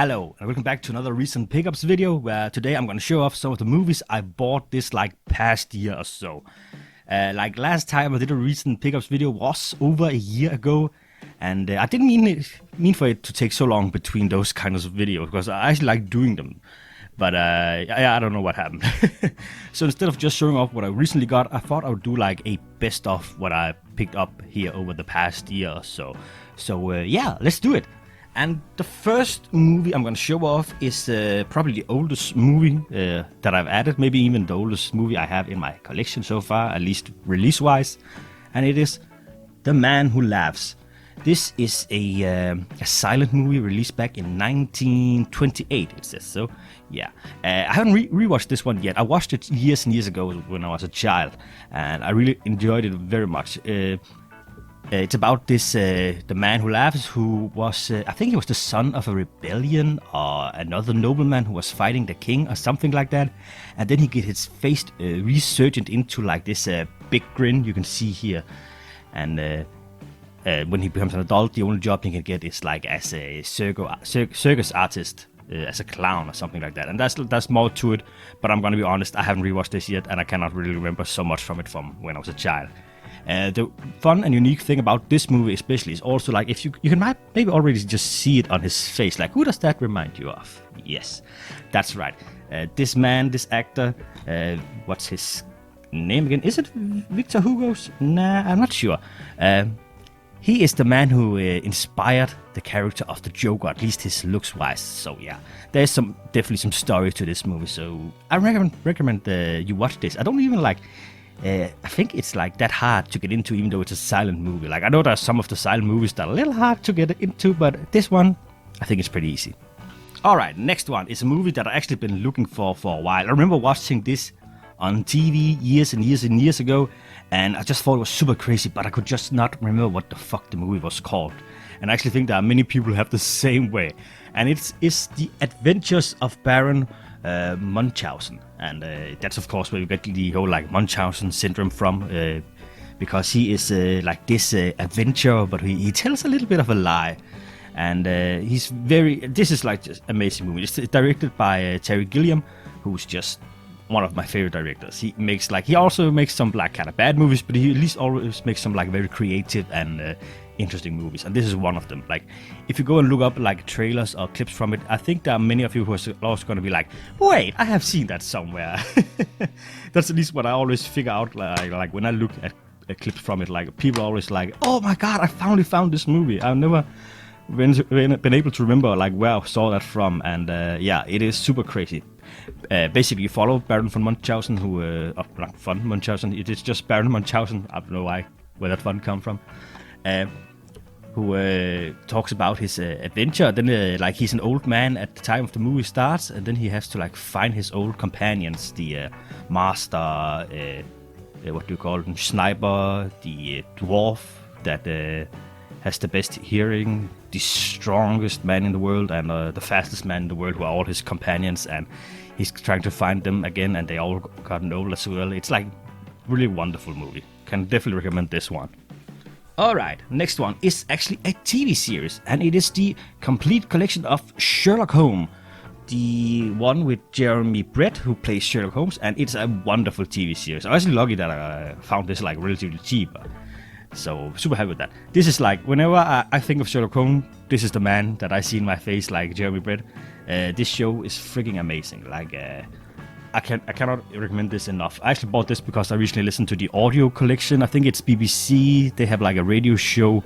Hello, and welcome back to another recent pickups video where today I'm going to show off some of the movies I bought this past year or so. Last time I did a recent pickups video was over a year ago, and I didn't mean for it to take so long between those kinds of videos because I actually like doing them. But I don't know what happened. So instead of just showing off what I recently got, I thought I would do like a best of what I picked up here over the past year or so. So yeah, let's do it. And the first movie I'm going to show off is probably the oldest movie that I've added, maybe even the oldest movie I have in my collection so far, at least release-wise. And it is The Man Who Laughs. This is a silent movie released back in 1928, it says so. Yeah, I haven't rewatched this one yet. I watched it years and years ago when I was a child, and I really enjoyed it very much. It's about this, the man who laughs, who was, I think he was the son of a rebellion or another nobleman who was fighting the king or something like that. And then he gets his face resurgent into like this big grin you can see here. And when he becomes an adult, the only job he can get is like as a circus artist, as a clown or something like that. And that's more to it, but I'm gonna be honest, I haven't rewatched this yet, and I cannot really remember so much from it from when I was a child. The fun and unique thing about this movie especially is also like if you can maybe already just see it on his face, like who does that remind you of? Yes, that's right. This man, this actor, what's his name again? Is it Victor Hugo's? Nah, I'm not sure. He is the man who inspired the character of the Joker, at least his looks-wise. So yeah, there's definitely some story to this movie. So I recommend you watch this. I don't even I think it's like that hard to get into, even though it's a silent movie. Like I know there's some of the silent movies that are a little hard to get into, but this one, I think it's pretty easy. All right, next one is a movie that I've actually been looking for a while. I remember watching this on TV years and years and years ago, and I just thought it was super crazy, but I could just not remember what the fuck the movie was called. And I actually think there are many people who have the same way. And it's The Adventures of Baron Munchausen. And that's of course where you get the whole like Munchausen syndrome from, because he is like this adventurer, but he tells a little bit of a lie. And this is like just amazing movie. It's directed by Terry Gilliam, who's just one of my favorite directors. He also makes some like kind of bad movies, but he at least always makes some like very creative and interesting movies, and this is one of them. Like if you go and look up like trailers or clips from it, I think there are many of you who are also going to be like, wait, I have seen that somewhere. That's at least what I always figure out, like when I look at clips from it. Like people are always like, oh my god, I finally found this movie. I've never been able to remember like where I saw that from. And yeah, it is super crazy. Basically you follow Baron von Munchausen, it is just Baron Munchausen, I don't know where that fun come from, who talks about his adventure. Then like he's an old man at the time of the movie starts, and then he has to like find his old companions, the master, what do you call them, sniper, the dwarf that has the best hearing, the strongest man in the world, and the fastest man in the world, who are all his companions, and he's trying to find them again, and they all gotten old as well. It's like really wonderful movie. Can definitely recommend this one. Alright, next one is actually a TV series, and it is the complete collection of Sherlock Holmes. The one with Jeremy Brett, who plays Sherlock Holmes, and it's a wonderful TV series. I'm actually lucky that I found this like relatively cheap. So super happy with that. This is like, whenever I think of Sherlock Holmes, this is the man that I see in my face, like Jeremy Brett. This show is freaking amazing. Like I cannot recommend this enough. I actually bought this because I recently listened to the audio collection. I think it's BBC. They have like a radio show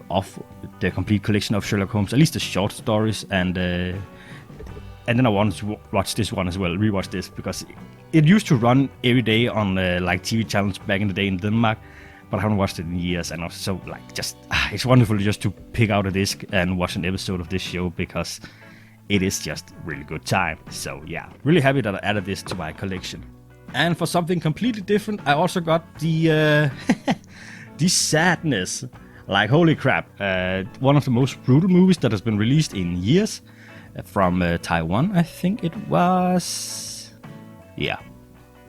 of the complete collection of Sherlock Holmes, at least the short stories. And then I wanted to watch this one as well, rewatch this, because it used to run every day on like TV channels back in the day in Denmark, but I haven't watched it in years. And also like it's wonderful just to pick out a disc and watch an episode of this show, because it is just really good time. So yeah, really happy that I added this to my collection. And for something completely different, I also got the the Sadness. Like holy crap, one of the most brutal movies that has been released in years, from Taiwan, I think it was. Yeah,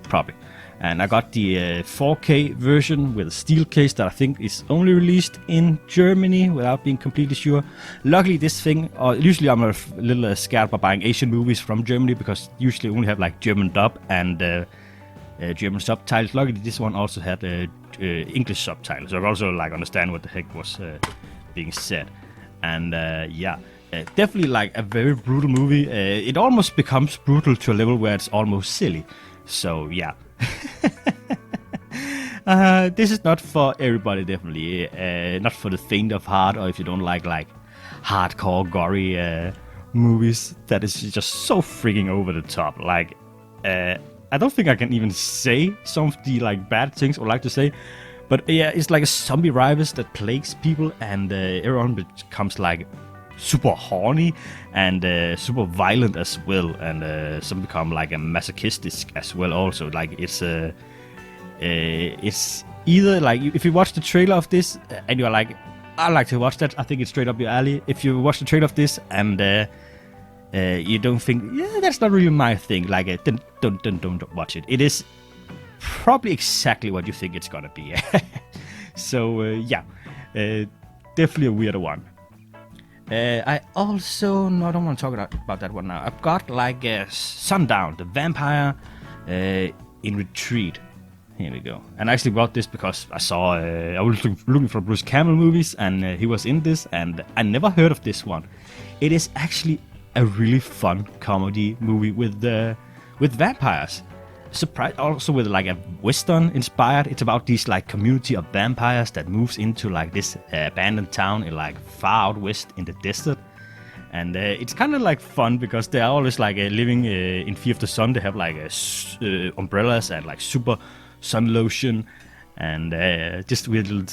probably. And I got the 4K version with a steel case that I think is only released in Germany without being completely sure. Luckily, this thing, usually I'm a little scared about buying Asian movies from Germany because usually only have like German dub and German subtitles. Luckily, this one also had English subtitles, so I could also like understand what the heck was being said. And definitely like a very brutal movie. It almost becomes brutal to a level where it's almost silly. So yeah. This is not for everybody, definitely. Not for the faint of heart, or if you don't like hardcore gory movies that is just so freaking over the top. Like I don't think I can even say some of the like bad things I would like to say, but yeah, it's like a zombie virus that plagues people, and everyone becomes like super horny and super violent as well, and some become like a masochistic as well. Also, like it's either like if you watch the trailer of this and you're like, I like to watch that, I think it's straight up your alley. If you watch the trailer of this and you don't think, yeah, that's not really my thing, like then don't watch it. It is probably exactly what you think it's gonna be. So definitely a weirder one. I also don't want to talk about that one now. I've got like Sundown, the vampire in retreat. Here we go. And I actually bought this because I saw I was looking for Bruce Campbell movies, and he was in this, and I never heard of this one. It is actually a really fun comedy movie with vampires. Surprise, also with like a western inspired. It's about this like community of vampires that moves into like this abandoned town in like far out west in the desert, and it's kind of like fun because they're always like living in fear of the sun. They have like umbrellas and like super sun lotion, and just weird little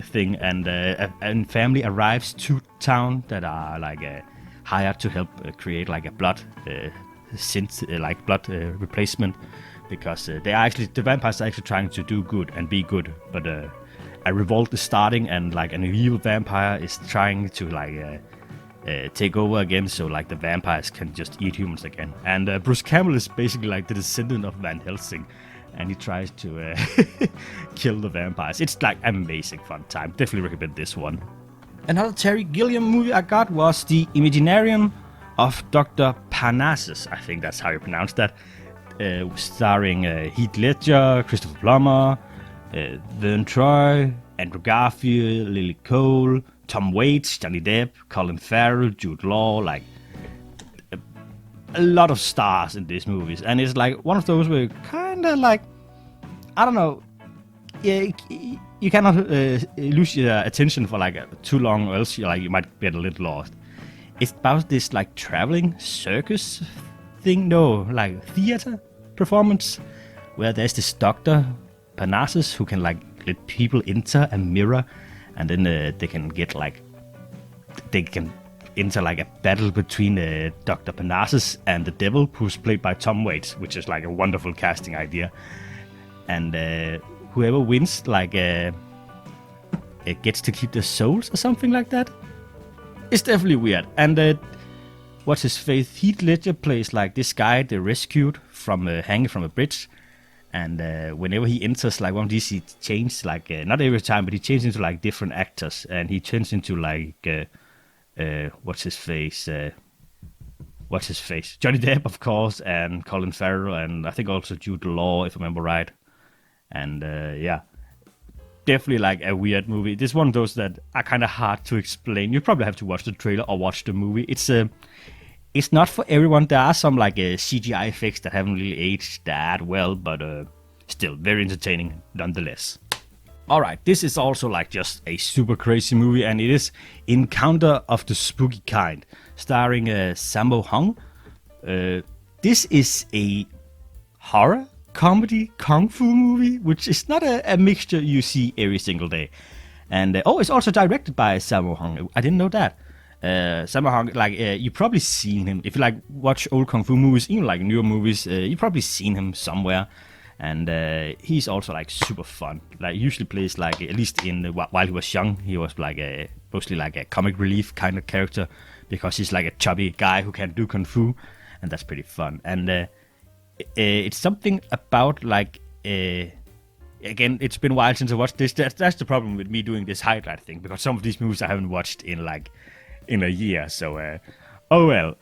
thing. And a family arrives to town that are like hired to help create like a blood blood replacement. Because the vampires are actually trying to do good and be good, but a revolt is starting, and like an evil vampire is trying to like take over again, so like the vampires can just eat humans again. And Bruce Campbell is basically like the descendant of Van Helsing, and he tries to kill the vampires. It's like amazing fun time. Definitely recommend this one. Another Terry Gilliam movie I got was The Imaginarium of Dr. Parnassus. I think that's how you pronounce that. Starring Heath Ledger, Christopher Plummer, Vern Troy, Andrew Garfield, Lily Cole, Tom Waits, Johnny Depp, Colin Farrell, Jude Law, like a lot of stars in these movies. And it's like one of those where kind of like, I don't know, you cannot lose your attention for like too long, or else you might get a little lost. It's about this like traveling circus thing, like theater performance, where there's this Dr. Parnassus who can like let people enter a mirror, and then they can enter like a battle between Dr. Parnassus and the devil, who's played by Tom Waits, which is like a wonderful casting idea. And whoever wins like it gets to keep their souls or something like that. It's definitely weird. And what's his face? Heath Ledger plays like this guy they rescued from hanging from a bridge, and whenever he enters like one of these, he changes like not every time, but he changes into like different actors, and he turns into like what's his face? Johnny Depp, of course, and Colin Farrell, and I think also Jude Law, if I remember right. And definitely like a weird movie. This is one of those that are kind of hard to explain. You probably have to watch the trailer or watch the movie. It's not for everyone. There are some like CGI effects that haven't really aged that well, but still very entertaining nonetheless. Alright, this is also like just a super crazy movie, and it is Encounter of the Spooky Kind, starring Sammo Hung. This is a horror comedy kung fu movie, which is not a mixture you see every single day. And it's also directed by Sammo Hung. I didn't know that. Sammo Hung, like you probably seen him if you like watch old kung fu movies, even like newer movies. You probably seen him somewhere, and he's also like super fun. Like usually plays like, at least in while he was young, he was like mostly like a comic relief kind of character, because he's like a chubby guy who can do kung fu, and that's pretty fun. And it's something about like again, it's been a while since I watched this. That's the problem with me doing this highlight thing, because some of these movies I haven't watched in a year. So, oh well.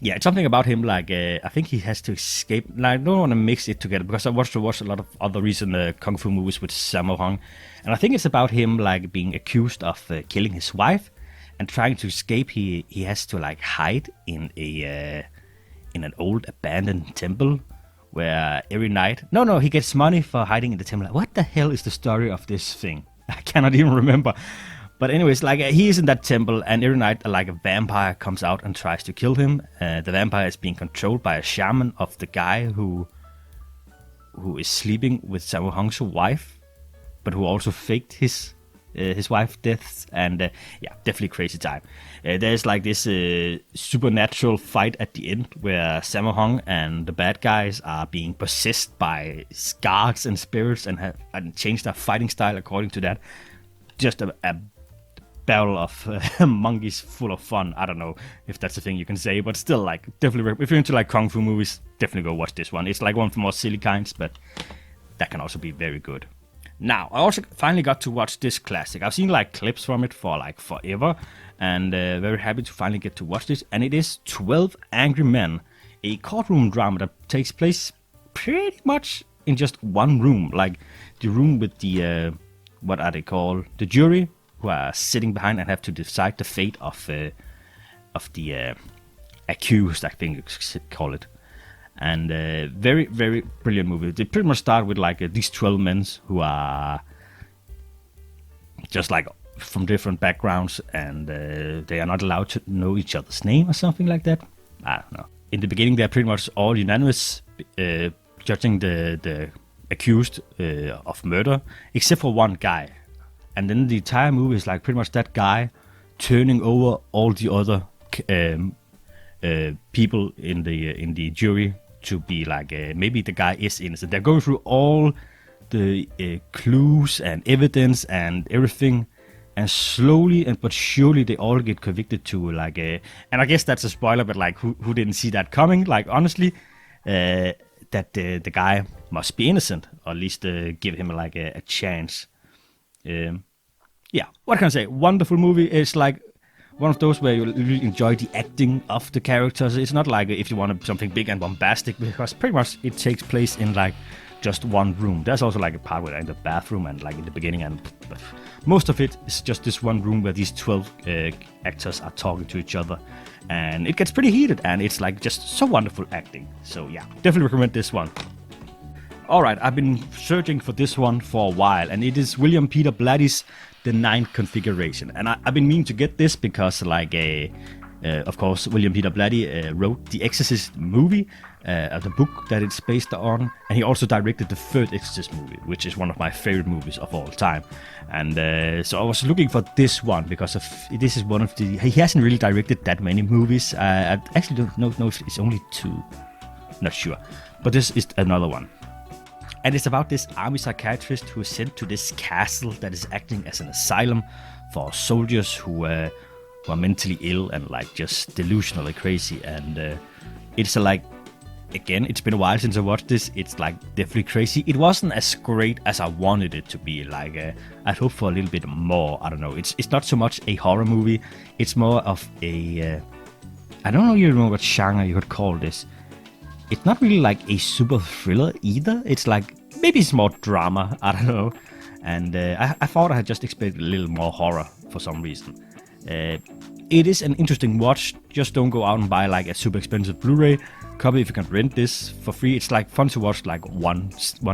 Yeah, it's something about him, like, I think he has to escape. Like, I don't want to mix it together, because I watched a lot of other recent Kung Fu movies with Sammo Hung. And I think it's about him, like, being accused of killing his wife and trying to escape. He has to, like, hide in in an old abandoned temple where every night... No, he gets money for hiding in the temple. Like, what the hell is the story of this thing? I cannot even remember. But anyways, like, he is in that temple, and every night, like, a vampire comes out and tries to kill him. The vampire is being controlled by a shaman of the guy who is sleeping with Sammo Hung's wife, but who also faked his wife's death. And yeah, definitely crazy time. There's like this supernatural fight at the end where Sammo Hung and the bad guys are being possessed by guards and spirits and changed their fighting style according to that. Just a battle of monkeys full of fun. I don't know if that's a thing you can say, but still, like, definitely, if you're into like Kung Fu movies, definitely go watch this one. It's like one of the more silly kinds, but that can also be very good. Now, I also finally got to watch this classic. I've seen like clips from it for like forever, and very happy to finally get to watch this. And it is 12 Angry Men, a courtroom drama that takes place pretty much in just one room, like the room with the what are they called? The jury, who are sitting behind and have to decide the fate of the accused, I think you could call it. And very, very brilliant movie. They pretty much start with like these 12 men who are just like from different backgrounds, and they are not allowed to know each other's name or something like that. I don't know. In the beginning, they're pretty much all unanimous, judging the accused of murder, except for one guy. And then the entire movie is like pretty much that guy turning over all the other people in the jury to be like maybe the guy is innocent. They're going through all the clues and evidence and everything, and slowly but surely they all get convicted to like and I guess that's a spoiler, but like who didn't see that coming? Like, honestly, that the guy must be innocent, or at least give him like a chance. Yeah, what can I say? Wonderful movie. It's like one of those where you really enjoy the acting of the characters. It's not like if you want something big and bombastic, because pretty much it takes place in like just one room. There's also like a part where they're in the bathroom and like in the beginning, and most of it is just this one room where these 12 actors are talking to each other, and it gets pretty heated, and it's like just so wonderful acting. So yeah, definitely recommend this one. Alright, I've been searching for this one for a while, and it is William Peter Blatty's The Ninth Configuration. And I've been meaning to get this because, like, of course, William Peter Blatty wrote the Exorcist movie, the book that it's based on, and he also directed the third Exorcist movie, which is one of my favorite movies of all time. And so I was looking for this one because this is one of the... He hasn't really directed that many movies. I actually don't know if it's only 2. Not sure. But this is another one. And it's about this army psychiatrist who is sent to this castle that is acting as an asylum for soldiers who are mentally ill and like just delusionally crazy. And it's like, again, it's been a while since I watched this. It's like definitely crazy. It wasn't as great as I wanted it to be. Like I'd hope for a little bit more. I don't know. It's not so much a horror movie. It's more of a I don't know what genre you could call this. It's not really like a super thriller either. It's like, maybe it's more drama, I don't know. And I thought I had just expected a little more horror for some reason. It is an interesting watch. Just don't go out and buy like a super expensive Blu-ray copy if you can rent this for free. It's like fun to watch like one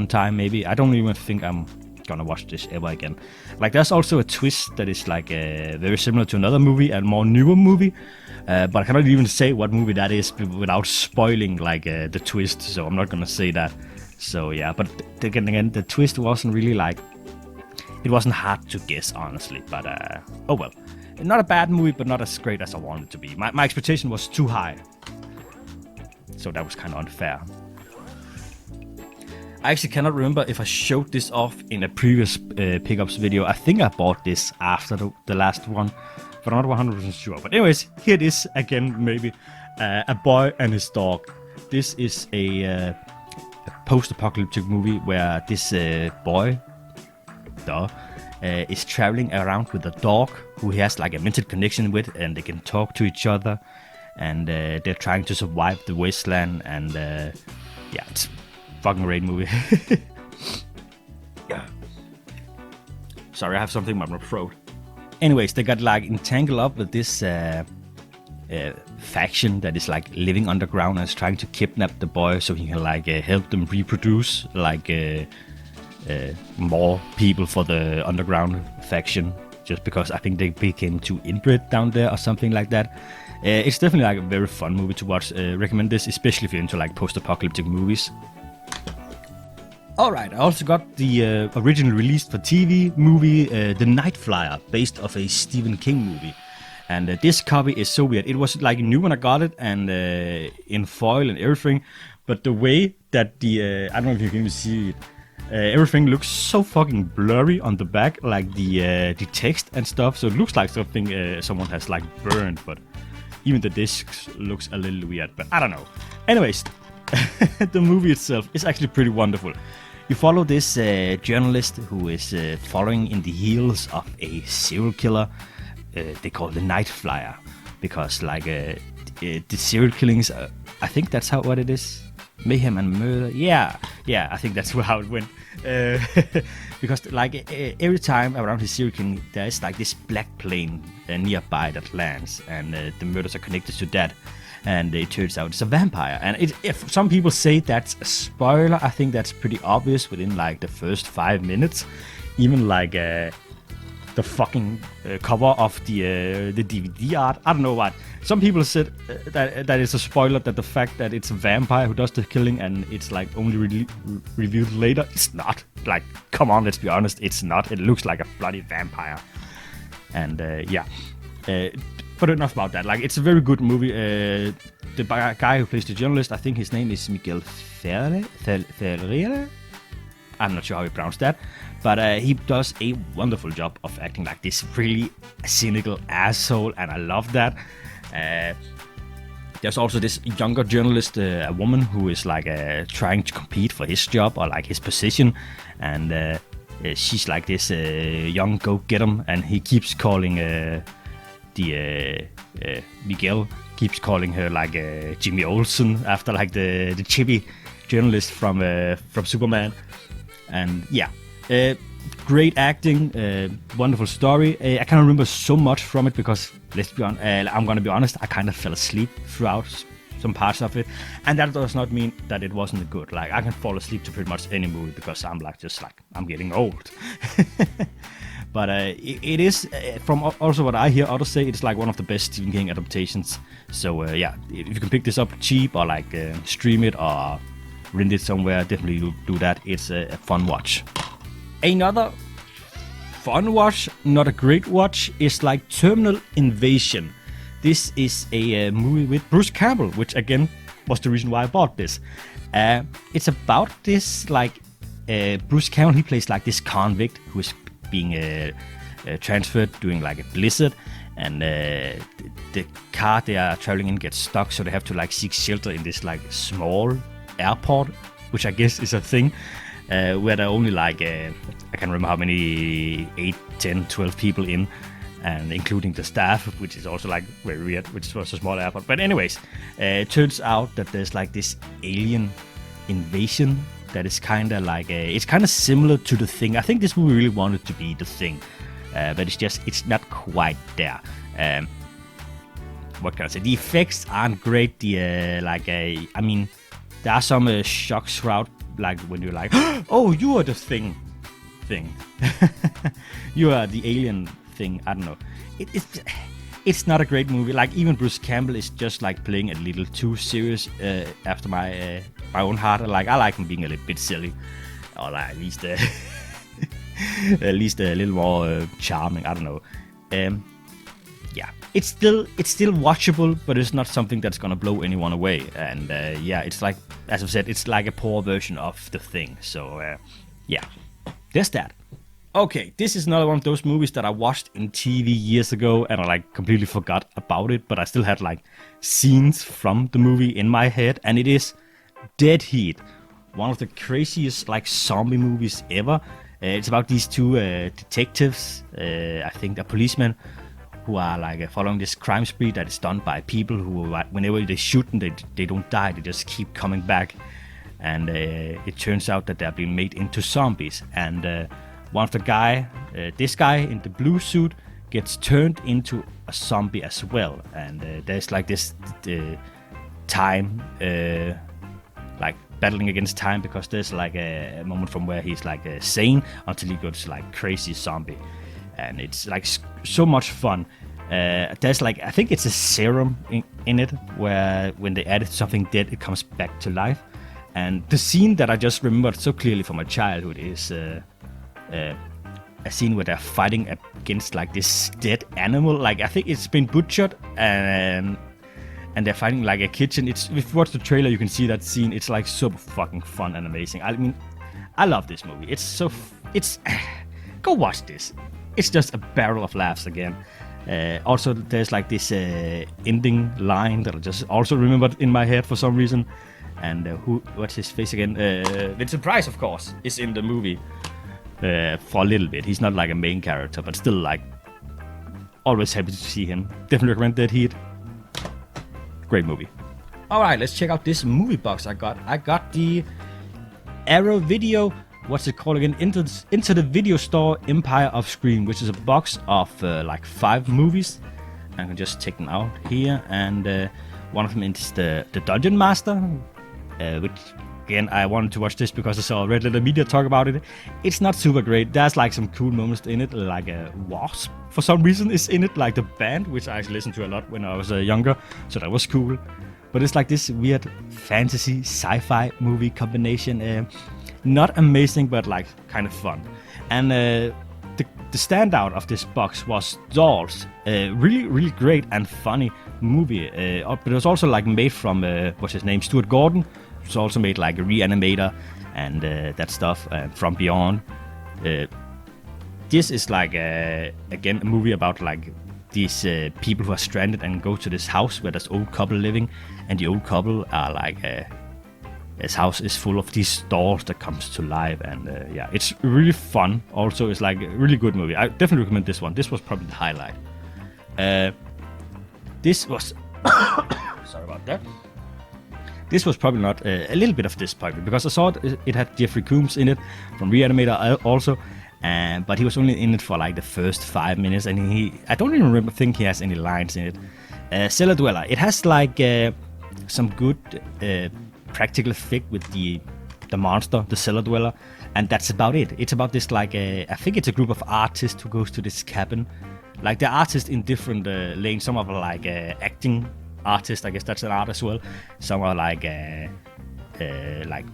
time maybe. I don't even think I'm gonna watch this ever again. Like, there's also a twist that is like very similar to another movie and more newer movie. But I cannot even say what movie that is without spoiling like the twist, so I'm not gonna say that. So yeah, but again, the twist wasn't really like... It wasn't hard to guess, honestly, but oh well. Not a bad movie, but not as great as I wanted it to be. My expectation was too high, so that was kind of unfair. I actually cannot remember if I showed this off in a previous pickups video. I think I bought this after the last one, but I'm not 100% sure. But anyways, here it is again, maybe. A Boy and His Dog. This is a post-apocalyptic movie where this boy, is traveling around with a dog who he has like a mental connection with, and they can talk to each other, and they're trying to survive the wasteland, and yeah, it's a fucking great movie. Yeah. Sorry, I have something in my throat. Anyways, they got like entangled up with this faction that is like living underground and is trying to kidnap the boy so he can like help them reproduce like more people for the underground faction, just because I think they became too inbred down there or something like that. It's definitely like a very fun movie to watch. Recommend this, especially if you're into like post-apocalyptic movies. Alright, I also got the originally released for TV movie The Night Flyer, based off a Stephen King movie. And this copy is so weird. It was like new when I got it, and in foil and everything. But the way that the, I don't know if you can even see it, everything looks so fucking blurry on the back, like the text and stuff. So it looks like something someone has like burned, but even the disc looks a little weird. But I don't know. Anyways, the movie itself is actually pretty wonderful. You follow this journalist who is following in the heels of a serial killer. They call the Night Flyer because like the serial killings, I think that's what it is. Mayhem and murder. Yeah, I think that's how it went. Because like every time around his serial killing, there's like this black plane nearby that lands, and the murders are connected to that. And it turns out it's a vampire. And if some people say that's a spoiler, I think that's pretty obvious within like the first 5 minutes. Even like the fucking cover of the DVD art. I don't know what. Some people said that it's a spoiler, that the fact that it's a vampire who does the killing and it's like only revealed later. It's not. Like, come on, let's be honest. It's not. It looks like a bloody vampire. And yeah. But enough about that. Like, it's a very good movie. The guy who plays the journalist, I think his name is Miguel Ferreira. I'm not sure how you pronounce that. But he does a wonderful job of acting like this really cynical asshole, and I love that. There's also this younger journalist, a woman who is like trying to compete for his job or like his position, and she's like this young go-getter, and he keeps calling Miguel keeps calling her like Jimmy Olsen, after like the chippy journalist from Superman. And yeah, great acting, wonderful story. I can't remember so much from it because, let's be honest, I'm gonna be honest, I kind of fell asleep throughout some parts of it, and that does not mean that it wasn't good. Like, I can fall asleep to pretty much any movie because I'm I'm getting old. But it is, from also what I hear others say, it's like one of the best Stephen King adaptations. So yeah, if you can pick this up cheap or like stream it or rent it somewhere, definitely do that. It's a fun watch. Another fun watch, not a great watch, is like Terminal Invasion. This is a movie with Bruce Campbell, which again was the reason why I bought this. It's about this like Bruce Campbell. He plays like this convict who is being transferred during like a blizzard, and the car they are traveling in gets stuck, so they have to like seek shelter in this like small airport, which I guess is a thing, where there are only like I can't remember how many, 8, 10, 12 people in, and including the staff, which is also like very weird, which was a small airport. But anyways, it turns out that there's like this alien invasion that is kind of like it's kind of similar to The Thing. I think this movie really wanted to be The Thing, but it's not quite there. What can I say? The effects aren't great. The I mean, there are some shocks throughout, like when you're like, oh, you are the thing. You are the alien thing. I don't know. It's not a great movie. Like, even Bruce Campbell is just like playing a little too serious after my own heart. Like, I like him being a little bit silly, or like at least at least a little more charming. I don't know. Yeah, it's still watchable, but it's not something that's gonna blow anyone away. And yeah, it's like, as I've said, it's like a poor version of The Thing. So yeah, there's that. Okay, this is another one of those movies that I watched in TV years ago, and I like completely forgot about it, but I still had like scenes from the movie in my head, and it is Dead Heat, one of the craziest like zombie movies ever. It's about these two detectives, I think they're policemen, who are like following this crime spree that is done by people who, whenever they shoot them, they don't die, they just keep coming back. And it turns out that they're being made into zombies. And one of the this guy in the blue suit gets turned into a zombie as well. And there's like this time, like battling against time, because there's like a moment from where he's like sane until he goes like crazy zombie. And it's like so much fun. There's like, I think it's a serum in it, where when they add something dead, it comes back to life. And the scene that I just remembered so clearly from my childhood is a scene where they're fighting against like this dead animal. Like, I think it's been butchered, and they're fighting like a kitchen. If you watch the trailer, you can see that scene. It's like so fucking fun and amazing. I mean, I love this movie. It's go watch this. It's just a barrel of laughs again. Also, there's like this ending line that I just also remembered in my head for some reason. And what's his face again? Vincent Price, of course, is in the movie for a little bit. He's not like a main character, but still like always happy to see him. Definitely recommend Dead Heat. Great movie. All right, let's check out this movie box I got. I got the Arrow Video. What's it called again? Into the Video Store Empire of Scream, which is a box of like 5 movies. I can just take them out here, and one of them is the Dungeon Master, which again I wanted to watch this because I saw Red Letter Media talk about it. It's not super great. There's like some cool moments in it, like a Wasp for some reason is in it, like the band, which I actually listened to a lot when I was younger, so that was cool. But it's like this weird fantasy sci-fi movie combination. Not amazing, but like kind of fun. And the standout of this box was Dolls. Really great and funny movie. But it was also like made from what's his name, Stuart Gordon. It was also made like a Reanimator and that stuff from Beyond. This is like again a movie about like these people who are stranded and go to this house where there's old couple living, and the old couple are like his house is full of these dolls that comes to life, and yeah, it's really fun. Also, it's like a really good movie. I definitely recommend this one. This was probably the highlight. This was sorry about that. This was probably not a little bit of disappointment, because I saw it had Jeffrey Combs in it from Reanimator also, but he was only in it for like the first 5 minutes, and I don't even think he has any lines in it. Cellar Dweller. It has like some good practical effect with the monster, the Cellar Dweller, and that's about it. It's about this like I think it's a group of artists who goes to this cabin. Like they're artists in different lanes. Some are like acting artists, I guess that's an art as well. Some are like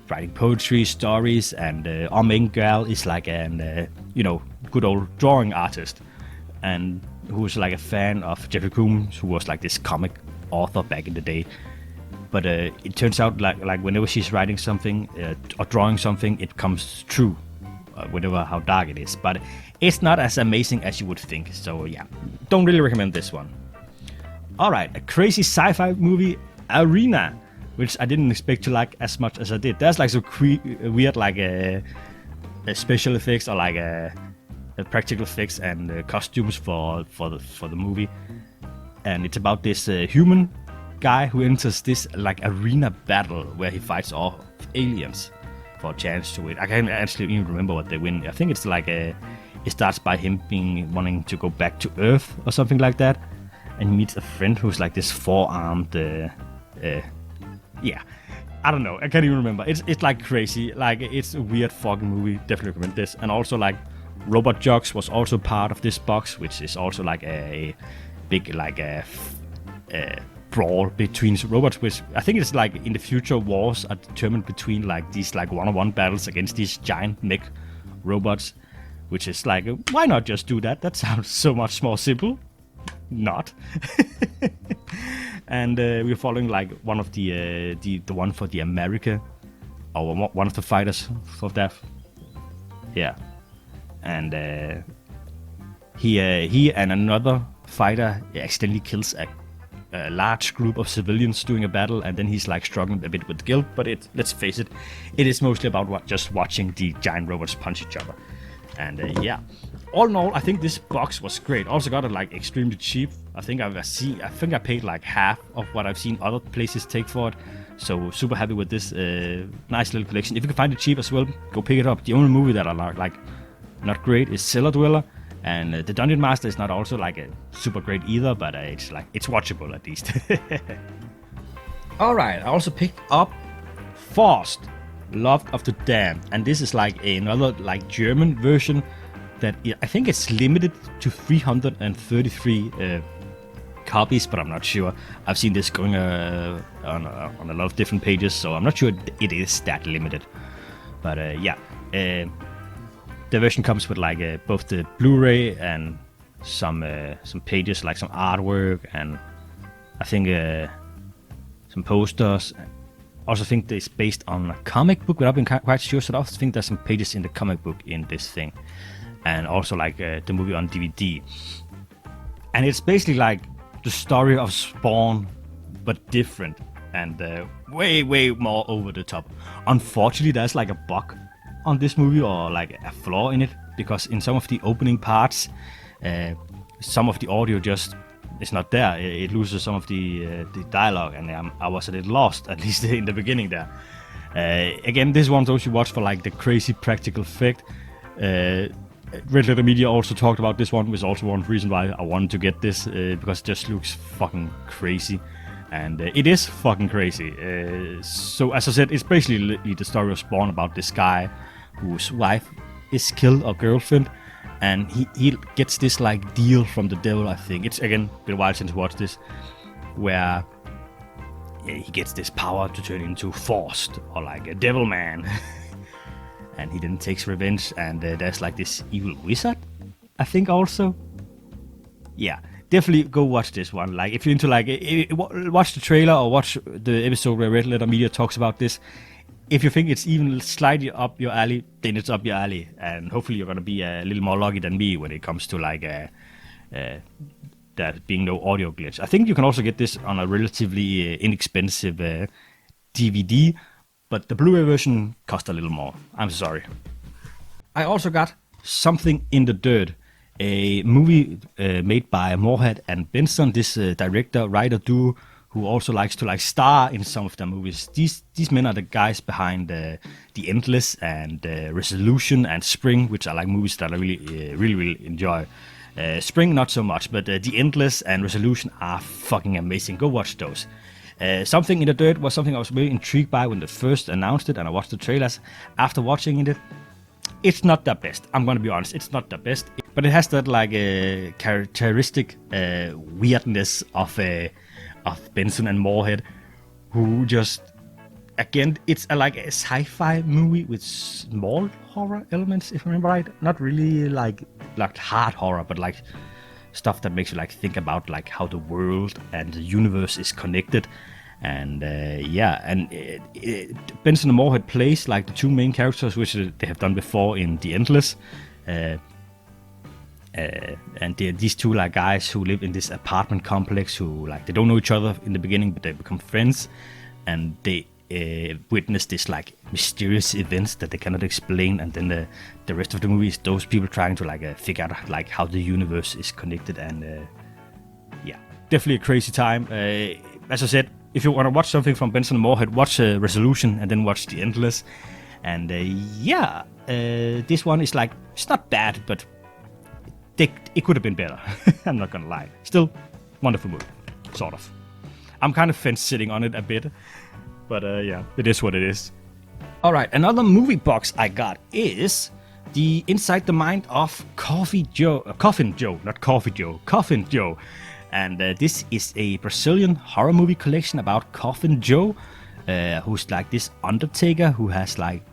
writing poetry, stories, and our main girl is like an good old drawing artist, and who's like a fan of Jeffrey Combs, who was like this comic author back in the day. But it turns out like whenever she's writing something or drawing something, it comes true, whatever how dark it is. But it's not as amazing as you would think. So yeah, don't really recommend this one. All right, a crazy sci-fi movie, Arena, which I didn't expect to like as much as I did. There's like some weird like a special effects or like a practical effects and costumes for the movie, and it's about this human guy who enters this like arena battle where he fights off aliens for a chance to win. I can't actually even remember what they win. I think it's like it starts by him wanting to go back to Earth or something like that, and he meets a friend who's like this 4-armed yeah, I don't know, I can't even remember. It's like crazy, like it's a weird fucking movie. Definitely recommend this. And also like Robot Jox was also part of this box, which is also like a big like a brawl between robots, which I think it's like in the future wars are determined between like these like one-on-one battles against these giant mech robots, which is like, why not just do that? That sounds so much more simple. Not. And we're following like one of the one for the America, or one of the fighters for that. Yeah, and he and another fighter accidentally kills a large group of civilians doing a battle, and then he's like struggling a bit with guilt. But let's face it, it is mostly about just watching the giant robots punch each other. And yeah, all in all, I think this box was great. Also got it like extremely cheap. I think I paid like half of what I've seen other places take for it. So super happy with this nice little collection. If you can find it cheap as well, go pick it up. The only movie that are like not great is Cellar Dweller, and the Dungeon Master is not also like a super great either, but it's watchable at least. All right, I also picked up Faust, Loved of the Damned, and this is like another like German version that I think it's limited to 333 copies, but I'm not sure. I've seen this going on a lot of different pages, so I'm not sure it is that limited. But yeah, the version comes with like both the Blu-ray and some pages, like some artwork, and I think some posters. Also think it's based on a comic book, but I've been quite sure, so I also think there's some pages in the comic book in this thing. And also like the movie on DVD. And it's basically like the story of Spawn, but different, and way more over the top. Unfortunately, there's like a bug on this movie, or like a flaw in it, because in some of the opening parts, some of the audio just is not there. It loses some of the dialogue, and I was a little lost, at least in the beginning there. Again, this one those you watch for like the crazy practical effect. Red Letter Media also talked about this one, which is also one reason why I wanted to get this, because it just looks fucking crazy. And it is fucking crazy. So as I said, it's basically the story of Spawn, about this guy whose wife is killed, or girlfriend, and he gets this like deal from the devil, I think. It's again been a while since I watched this, where he gets this power to turn into Faust, or like a devil man. And he then takes revenge, and there's like this evil wizard, I think also. Yeah, definitely go watch this one. Like if you're into like, watch the trailer or watch the episode where Red Letter Media talks about this. If you think it's even slightly up your alley, then it's up your alley, and hopefully you're gonna be a little more lucky than me when it comes to like there being no audio glitch. I think you can also get this on a relatively inexpensive DVD. But the Blu-ray version cost a little more. I'm sorry. I also got Something in the Dirt, a movie made by Moorhead and Benson, this director, writer duo, who also likes to like star in some of their movies. These men are the guys behind The Endless and Resolution and Spring, which are like movies that I really enjoy. Spring not so much, but The Endless and Resolution are fucking amazing. Go watch those. Something in the Dirt was something I was really intrigued by when they first announced it, and I watched the trailers. After watching it, it's not the best. I'm gonna be honest, it's not the best, but it has that like characteristic weirdness of Benson and Moorhead, who just, again, it's like a sci-fi movie with small horror elements, if I remember right. Not really like hard horror, but like stuff that makes you like think about like how the world and the universe is connected. And yeah, and Benson and Moorhead plays like the two main characters, which they have done before in The Endless. And they're these two like guys who live in this apartment complex, who like they don't know each other in the beginning, but they become friends, and they witness this like mysterious events that they cannot explain, and then the rest of the movie is those people trying to like figure out like how the universe is connected. And yeah, definitely a crazy time. As I said, if you want to watch something from Benson and Moorhead, watch Resolution and then watch The Endless. And yeah, this one is like, it's not bad, but it could have been better. I'm not gonna lie. Still, wonderful movie, sort of. I'm kind of fence-sitting on it a bit, but yeah, it is what it is. Alright, another movie box I got is the Inside the Mind of Coffin Joe. And this is a Brazilian horror movie collection about Coffin Joe, who's like this undertaker who has like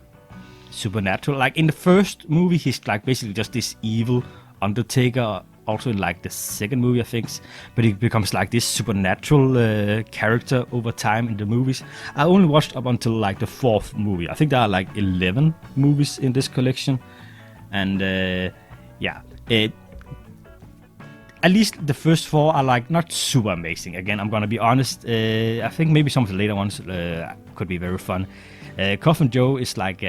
supernatural. Like in the first movie, he's like basically just this evil undertaker. Also in like the second movie, I think, but he becomes like this supernatural character over time in the movies. I only watched up until like the fourth movie. I think there are like 11 movies in this collection, and yeah, at least the first 4 are like not super amazing. Again, I'm gonna be honest. I think maybe some of the later ones could be very fun. Coffin Joe is like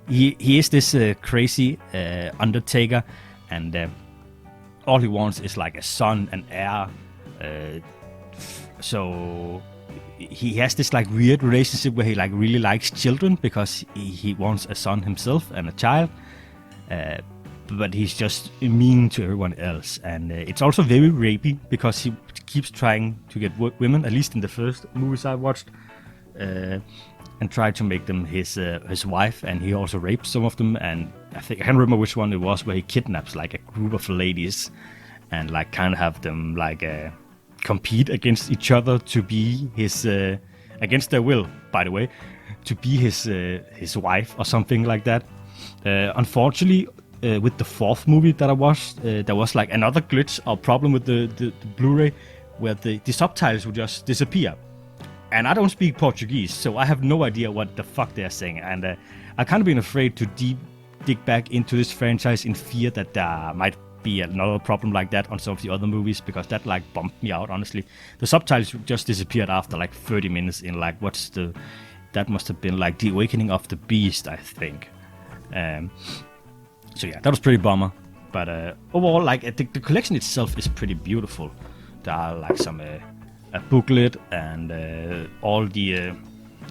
he is this crazy undertaker, and all he wants is like a son and heir. So he has this like weird relationship where he like really likes children because he wants a son himself and a child. But he's just mean to everyone else, and it's also very rapey because he keeps trying to get women, at least in the first movies I watched, and try to make them his wife, and he also rapes some of them. And I can't remember which one it was where he kidnaps like a group of ladies and like kind of have them like compete against each other to be his against their will, by the way, to be his wife or something like that. Unfortunately, with the 4th movie that I watched, there was like another glitch or problem with the Blu-ray where the subtitles would just disappear. And I don't speak Portuguese, so I have no idea what the fuck they're saying. And I kind of been afraid to dig back into this franchise in fear that there might be another problem like that on some of the other movies, because that like bumped me out, honestly. The subtitles just disappeared after like 30 minutes in like, that must have been like The Awakening of the Beast, I think. So yeah, that was pretty bummer. But overall, like the collection itself is pretty beautiful. There are like some a booklet and all the.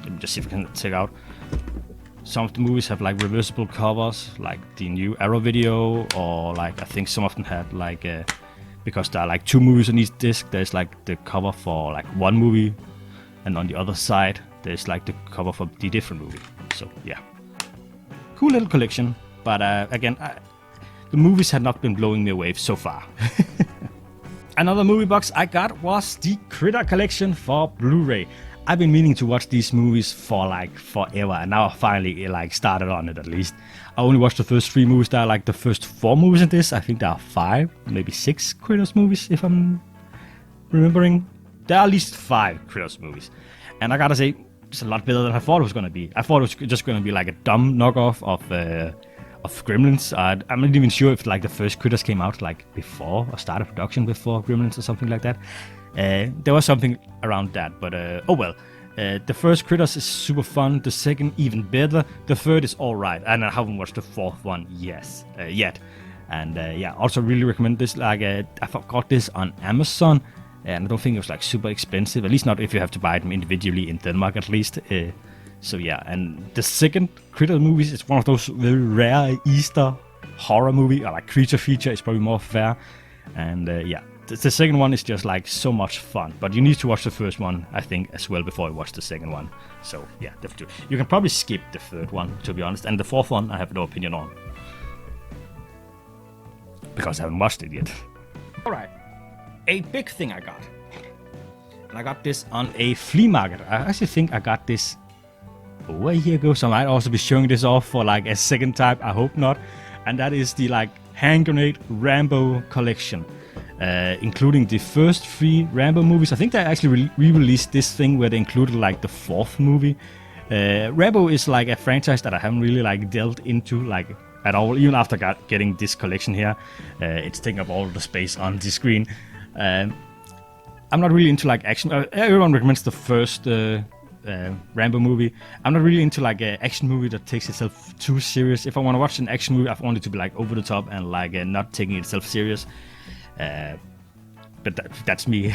Let me just see if I can take out. Some of the movies have like reversible covers, like the new Arrow video, or like I think some of them had like because there are like 2 movies on each disc. There's like the cover for like one movie, and on the other side there's like the cover for the different movie. So yeah, cool little collection. But again, the movies had not been blowing me away so far. Another movie box I got was the Critter Collection for Blu-ray. I've been meaning to watch these movies for like forever, and now I finally like started on it at least. I only watched the first 3 movies. There are like the first 4 movies in this. I think there are 5, maybe 6 Critters movies if I'm remembering. There are at least 5 Critters movies. And I gotta say, it's a lot better than I thought it was gonna be. I thought it was just gonna be like a dumb knockoff of Gremlins. I'm not even sure if like the first Critters came out like before or started production before Gremlins or something like that. There was something around that, but oh well. The first Critters is super fun. The second even better. The third is alright, and I haven't watched the 4th one yet. And yeah, also really recommend this. Like I got this on Amazon, and I don't think it was like super expensive. At least not if you have to buy them individually in Denmark, at least. So yeah, and the second Critter movie is one of those very rare Easter horror movie, or like creature feature is probably more fair. And yeah, the second one is just like so much fun. But you need to watch the first one, I think, as well before you watch the second one. So yeah, definitely. You can probably skip the third one, to be honest. And the 4th one, I have no opinion on, because I haven't watched it yet. Alright, a big thing I got. And I got this on a flea market. I actually think I got this over a year ago, so I might also be showing this off for like a second time. I hope not. And that is the like hand grenade Rambo collection, including the first 3 Rambo movies. I think they actually re-released this thing where they included like the 4th movie. Rambo is like a franchise that I haven't really like delved into like at all, even after getting this collection here. It's taking up all the space on the screen. I'm not really into like action. Everyone recommends the first Rambo movie. I'm not really into like an action movie that takes itself too serious. If I want to watch an action movie, I want it to be like over the top and like not taking itself serious. But that's me.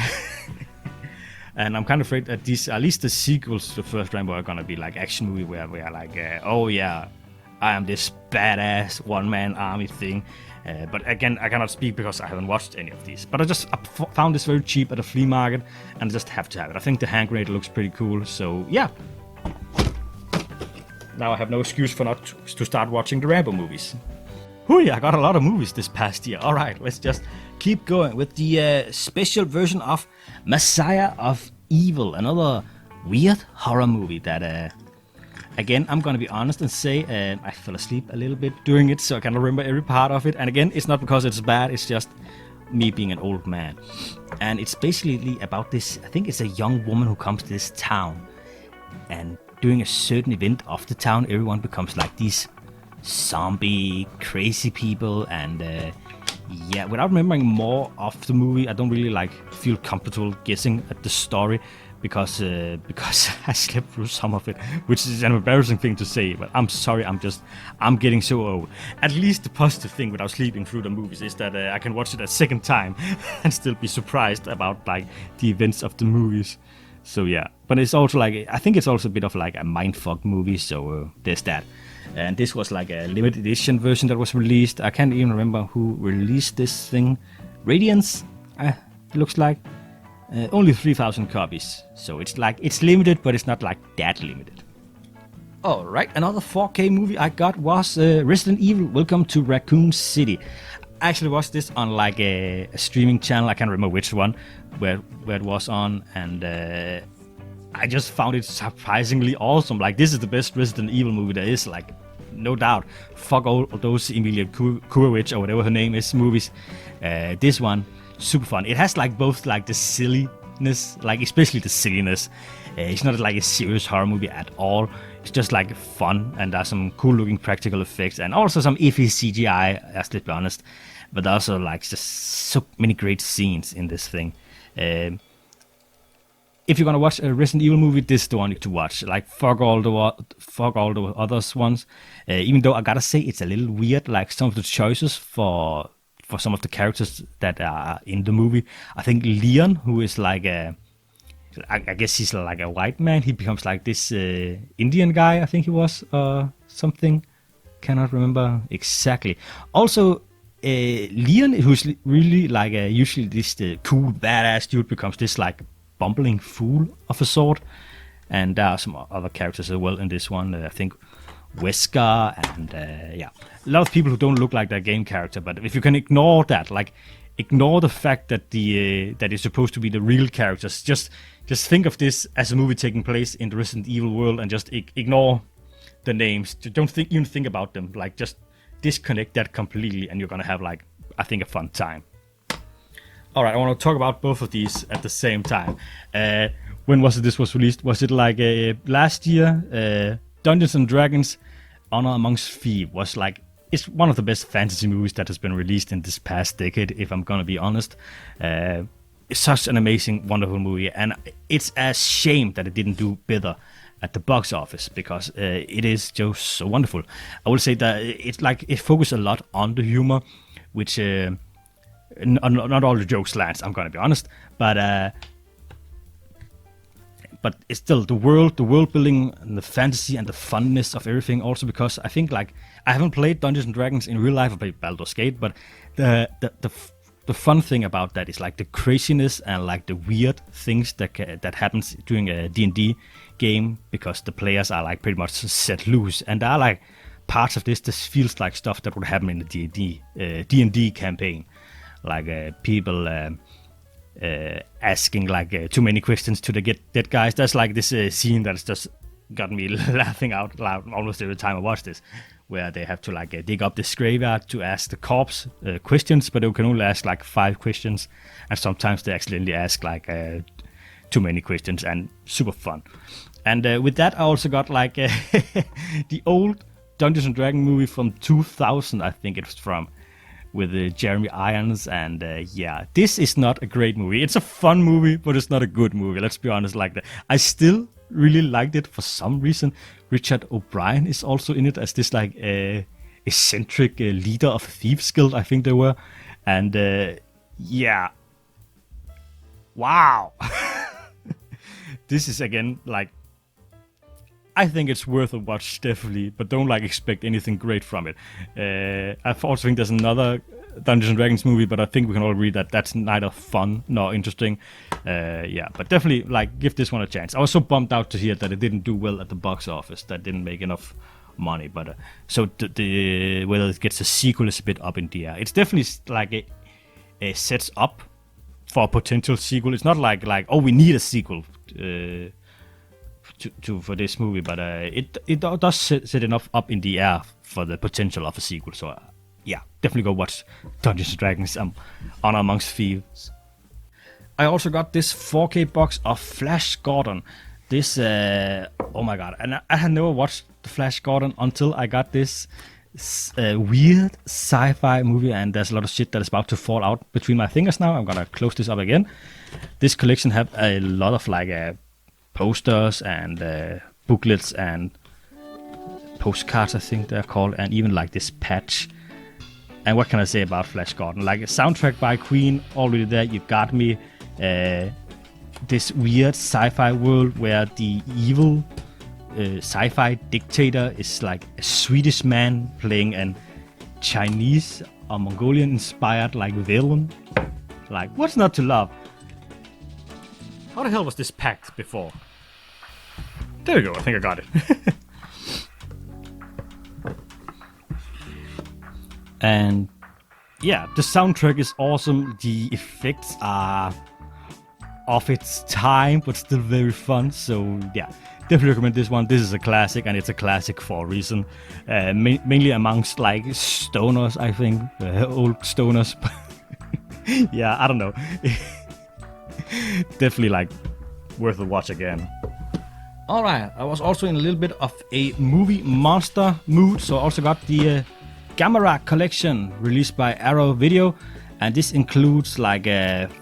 And I'm kind of afraid that these, at least the sequels to the first Rambo, are gonna be like action movie where we are like, oh yeah, I am this badass one-man army thing. But again, I cannot speak because I haven't watched any of these. But I found this very cheap at a flea market, and I just have to have it. I think the hand grenade looks pretty cool, so yeah. Now I have no excuse for not to start watching the Rambo movies. Hooey, I got a lot of movies this past year. Alright, let's just keep going with the special version of Messiah of Evil. Another weird horror movie that... Again, I'm gonna be honest and say I fell asleep a little bit during it, so I can't remember every part of it. And again, it's not because it's bad, it's just me being an old man. And it's basically about this, I think it's a young woman who comes to this town. And during a certain event of the town, everyone becomes like these zombie, crazy people. And Yeah, without remembering more of the movie, I don't really like feel comfortable guessing at the story because I slept through some of it, which is an embarrassing thing to say. But I'm sorry, I'm getting so old. At least the positive thing without sleeping through the movies is that I can watch it a second time and still be surprised about like the events of the movies. So yeah, but it's also like I think it's also a bit of like a mindfuck movie. So there's that. And this was like a limited edition version that was released. I can't even remember who released this thing. Radiance, looks like. Only 3,000 copies. So it's like, it's limited, but it's not like that limited. Alright, another 4K movie I got was Resident Evil Welcome to Raccoon City. I actually watched this on like a streaming channel, I can't remember which one, where it was on, and I just found it surprisingly awesome. Like, this is the best Resident Evil movie there is, like, no doubt. Fuck all those Emilia Kurovic or whatever her name is movies. This one, super fun. It has like both like the silliness, like especially the silliness. It's not like a serious horror movie at all. It's just like fun, and there's some cool looking practical effects and also some iffy CGI, let's be honest. But also like just so many great scenes in this thing. If you're gonna watch a Resident Evil movie, this is the one to watch. Like fuck all the others ones. Even though I gotta say it's a little weird, like some of the choices for some of the characters that are in the movie. I think Leon, who is like I guess he's like a white man. He becomes like this Indian guy, I think he was, something. Cannot remember exactly. Also, Leon, who's really like usually this cool badass dude, becomes this like bumbling fool of a sort. And there are some other characters as well in this one. I think Wesker and yeah, a lot of people who don't look like their game character. But if you can ignore that, like ignore the fact that that is supposed to be the real characters, just think of this as a movie taking place in the Resident Evil world, and just ignore the names. Don't even think about them. Like just disconnect that completely, and you're gonna have like, I think, a fun time. All right, I want to talk about both of these at the same time. When was it this was released? Was it like last year? Dungeons and Dragons Honor Amongst Thieves was like, it's one of the best fantasy movies that has been released in this past decade, if I'm gonna be honest. It's such an amazing, wonderful movie, and it's a shame that it didn't do better at the box office, because it is just so wonderful. I will say that it's like it focuses a lot on the humor, which not all the jokes lands, I'm gonna be honest, but it's still the world building and the fantasy and the funness of everything. Also, because I think like I haven't played Dungeons and Dragons in real life. I played Baldur's Gate, but the fun thing about that is like the craziness and like the weird things that happens during a D&D game, because the players are like pretty much set loose, and there are like parts of this feels like stuff that would happen in the D&D campaign, like people asking like too many questions to the dead guys. There's like this scene that's just got me laughing out loud almost every time I watch this, where they have to like dig up this graveyard to ask the corpse questions, but they can only ask like 5 questions, and sometimes they accidentally ask like too many questions, and super fun. And with that, I also got like the old Dungeons and Dragons movie from 2000, I think it was from, with Jeremy Irons, and yeah, this is not a great movie. It's a fun movie, but it's not a good movie, let's be honest. Like that, I still really liked it for some reason. Richard O'Brien is also in it as this like eccentric leader of Thieves Guild, I think they were, and yeah, wow. This is again like, I think it's worth a watch, definitely, but don't like expect anything great from it. I also think there's another Dungeons and Dragons movie, but I think we can all agree that that's neither fun nor interesting. Yeah, but definitely like give this one a chance. I was so bummed out to hear that it didn't do well at the box office, that didn't make enough money. But so the whether it gets a sequel is a bit up in the air. It's definitely like a sets up for a potential sequel. It's not like oh, we need a sequel for this movie, but it does set enough up in the air for the potential of a sequel. So yeah, definitely go watch Dungeons and Dragons Honor Amongst Thieves. I also got this 4K box of Flash Gordon. This oh my god, and I had never watched the Flash Gordon until I got this weird sci-fi movie, and there's a lot of shit that is about to fall out between my fingers now. I'm gonna close this up again. This collection have a lot of like posters and booklets and postcards, I think they're called, and even like this patch. And what can I say about Flash Gordon? Like a soundtrack by Queen, already there, You Got Me. This weird sci-fi world where the evil sci-fi dictator is like a Swedish man playing an Chinese or Mongolian inspired like villain. Like, what's not to love? How the hell was this packed before? There we go, I think I got it. And yeah, the soundtrack is awesome. The effects are of its time, but still very fun. So yeah, definitely recommend this one. This is a classic, and it's a classic for a reason. Mainly amongst like stoners, I think, old stoners. Yeah, I don't know. Definitely like worth a watch again. Alright, I was also in a little bit of a movie monster mood, so I also got the Gamera collection released by Arrow Video, and this includes like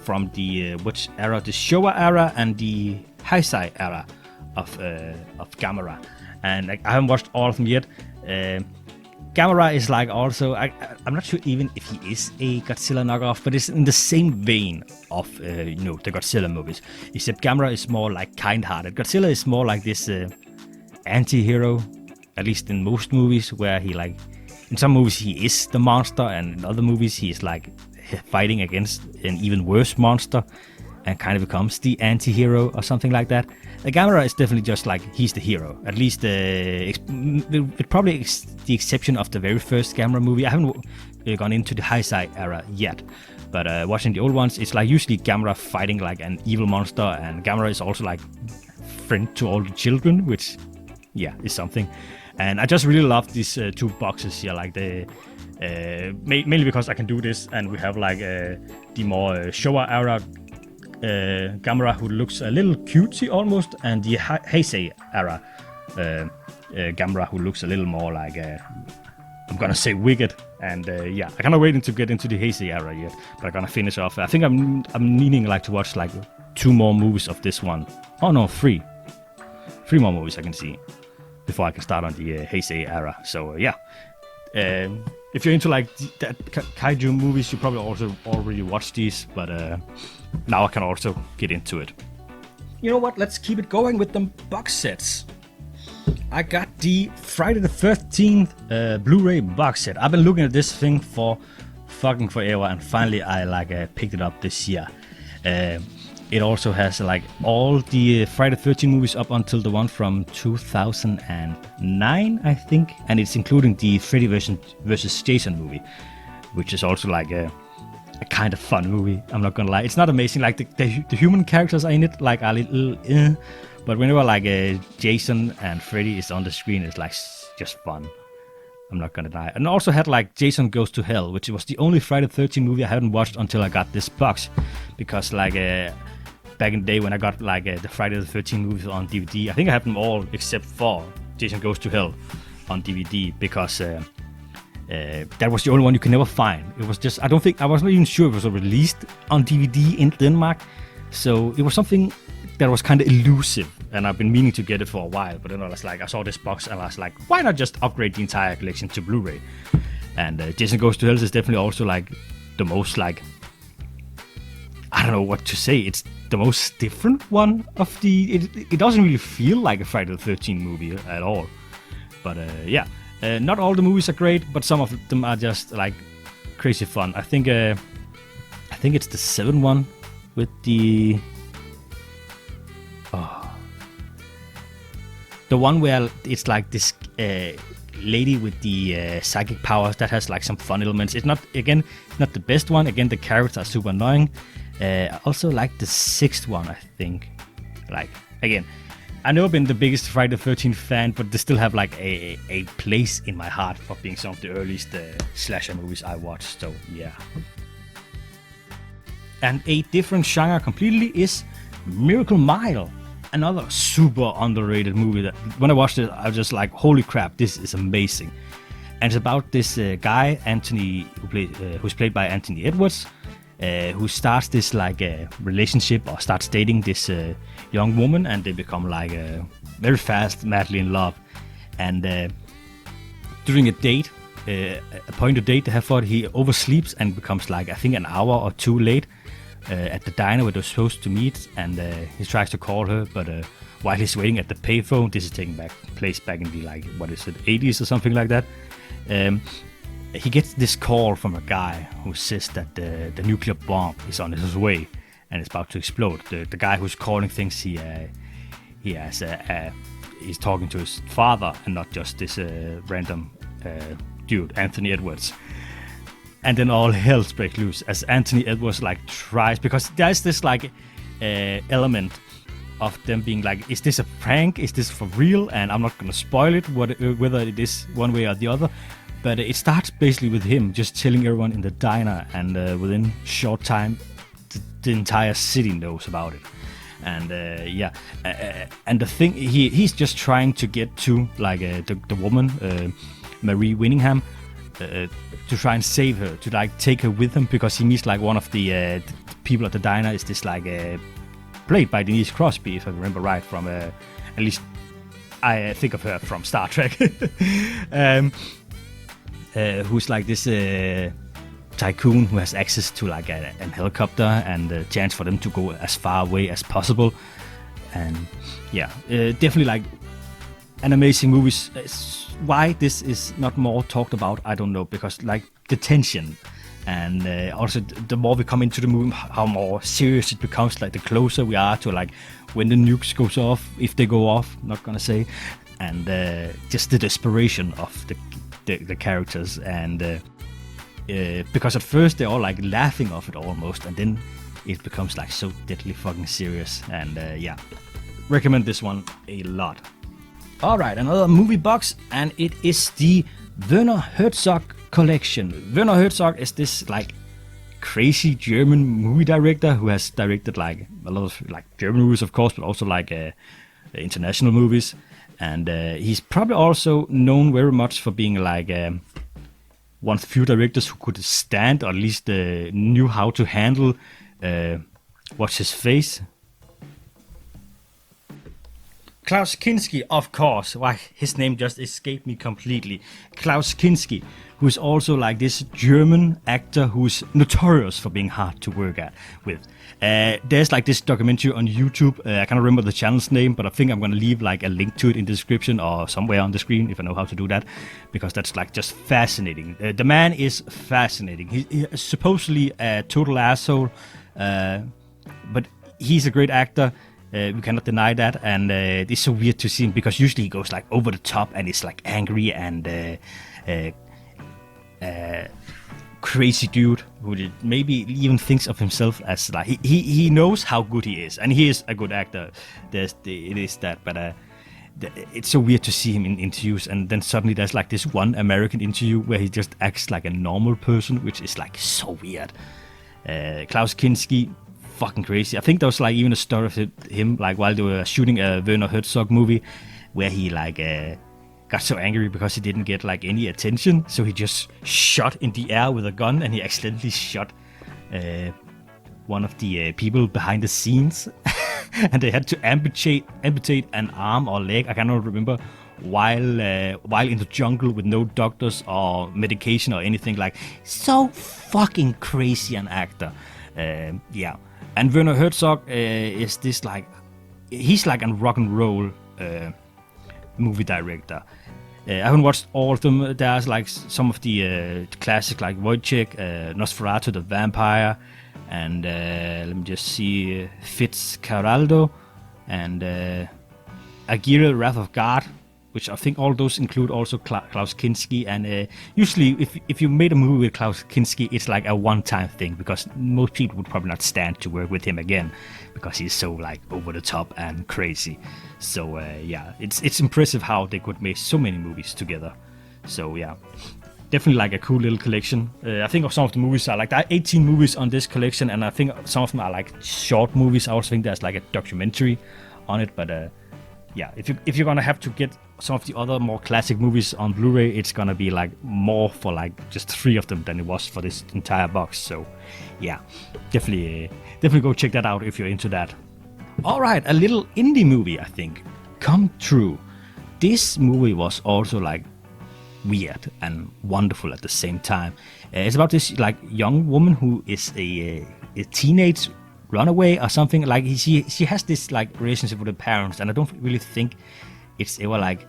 from the which era, the Showa era and the Heisei era of Gamera, and like, I haven't watched all of them yet. Gamera is like also I'm not sure even if he is a Godzilla knockoff, but it's in the same vein of the Godzilla movies, except Gamera is more like kind-hearted. Godzilla is more like this anti-hero, at least in most movies, where he like. In some movies he is the monster, and in other movies he is like fighting against an even worse monster and kind of becomes the anti-hero or something like that. The Gamera is definitely just like he's the hero. At least it probably is the exception of the very first Gamera movie. I haven't gone into the Heisei era yet, but watching the old ones, it's like usually Gamera fighting like an evil monster, and Gamera is also like friend to all the children, which yeah is something. And I just really love these two boxes here, like the mainly because I can do this, and we have like the more Showa era Gamera who looks a little cutesy almost, and the Heisei era Gamera who looks a little more like I'm gonna say wicked. And yeah, I cannot wait to get into the Heisei era yet, but I'm gonna finish off. I think I'm needing like to watch like 2 more movies of this one. Oh no, 3 more movies I can see before I can start on the Heisei era. So yeah, if you're into like that kaiju movies, you probably also already watched these, but now I can also get into it. You know what? Let's keep it going with the box sets. I got the Friday the 13th Blu-ray box set. I've been looking at this thing for fucking forever, and finally I like picked it up this year. It also has like all the Friday the 13th movies up until the one from 2009, I think, and it's including the Freddy versus Jason movie, which is also like a kind of fun movie. I'm not gonna lie, it's not amazing. Like the human characters are in it like a little, but whenever like Jason and Freddy is on the screen, it's like just fun. I'm not gonna lie. And also had like Jason Goes to Hell, which was the only Friday the 13th movie I hadn't watched until I got this box, because like back in the day when I got like the Friday the 13th movies on DVD, I think I have them all except for Jason Goes to Hell on DVD, because that was the only one you can never find. It was just, I was not even sure it was released on DVD in Denmark, so it was something that was kind of elusive, and I've been meaning to get it for a while. But then I was like, I saw this box and I was like, why not just upgrade the entire collection to Blu-ray? And Jason Goes to Hell is definitely also like the most like, I don't know what to say, it's the most different one of the. It doesn't really feel like a Friday the 13th movie at all. But yeah, not all the movies are great, but some of them are just like crazy fun. I think it's the 7th one with the one where it's like this lady with the psychic powers that has like some fun elements. It's not the best one. Again, the characters are super annoying. I also like the 6th one, I think. Like, again, I've never been the biggest Friday the 13th fan, but they still have like a place in my heart for being some of the earliest slasher movies I watched. So yeah. And a different genre completely is Miracle Mile. Another super underrated movie that when I watched it, I was just like, holy crap, this is amazing. and it's about this guy Anthony, who's played by Anthony Edwards, who starts this like relationship or starts dating this young woman, and they become like very fast, madly in love. And during a date, a appointed date they have for it, he oversleeps and becomes like I think an hour or two late at the diner where they're supposed to meet, and he tries to call her, but while he's waiting at the payphone, this is taking place back in the like 80s or something like that. He gets this call from a guy who says that the nuclear bomb is on his way and it's about to explode. The guy who's calling thinks he's talking to his father and not just this random dude, Anthony Edwards. And then all hell breaks loose as Anthony Edwards like tries, because there's this like element of them being like, is this a prank? Is this for real? And I'm not gonna spoil it, whether it is one way or the other. But it starts basically with him just telling everyone in the diner, and within short time, the entire city knows about it. And and the thing, he's just trying to get to like the woman, Marie Winningham, to try and save her, to like take her with him, because he meets like one of the people at the diner is this like played by Denise Crosby, if I remember right, from at least I think of her from Star Trek. Who's like this tycoon who has access to like a helicopter and a chance for them to go as far away as possible. And definitely like an amazing movie. Why this is not more talked about, I don't know, because like the tension, and also the more we come into the movie, how more serious it becomes, like the closer we are to like when the nukes goes off, if they go off, not gonna say, and just the desperation of the characters, and because at first they're all like laughing off it almost, and then it becomes like so deadly fucking serious. And recommend this one a lot. Alright, another movie box, and it is the Werner Herzog collection. Werner Herzog is this like crazy German movie director who has directed like a lot of like German movies, of course, but also like international movies. And he's probably also known very much for being like one of the few directors who could stand, or at least knew how to handle what's his face. Klaus Kinski, of course. Why, his name just escaped me completely. Klaus Kinski, who is also like this German actor who's notorious for being hard to work with. There's like this documentary on YouTube. I can't remember the channel's name, but I think I'm gonna leave like a link to it in the description or somewhere on the screen if I know how to do that, because that's like just fascinating. The man is fascinating. He is supposedly a total asshole, but he's a great actor. We cannot deny that, and it's so weird to see him, because usually he goes like over the top and is like angry and crazy dude who maybe even thinks of himself as like he knows how good he is, and he is a good actor. It is that, but it's so weird to see him in interviews, and then suddenly there's like this one American interview where he just acts like a normal person, which is like so weird. Klaus Kinski, fucking crazy. I think there was like even a story of him like while they were shooting a Werner Herzog movie where he like got so angry because he didn't get like any attention, so he just shot in the air with a gun, and he accidentally shot one of the people behind the scenes and they had to amputate an arm or leg, I cannot remember, while in the jungle with no doctors or medication or anything. Like, so fucking crazy an actor. And Werner Herzog is this like, he's like a rock and roll movie director. I haven't watched all of them. There's like some of the classics like Wojciech, Nosferatu the Vampire, and let me just see, Fitzcarraldo, and Aguirre, Wrath of God, which I think all those include also Klaus Kinski. And usually if you made a movie with Klaus Kinski, it's like a one-time thing, because most people would probably not stand to work with him again, because he's so like over the top and crazy. So it's impressive how they could make so many movies together. So definitely like a cool little collection. I think some of the movies are like, there are 18 movies on this collection, and I think some of them are like short movies. I also think there's like a documentary on it, but yeah, if you're gonna have to get some of the other more classic movies on Blu-ray, it's gonna be like more for like just 3 of them than it was for this entire box. So yeah, definitely go check that out if you're into that. All right, a little indie movie, I think, Come True. This movie was also like weird and wonderful at the same time. It's about this like young woman who is a teenage runaway or something. Like she has this like relationship with her parents, and I don't really think it's ever like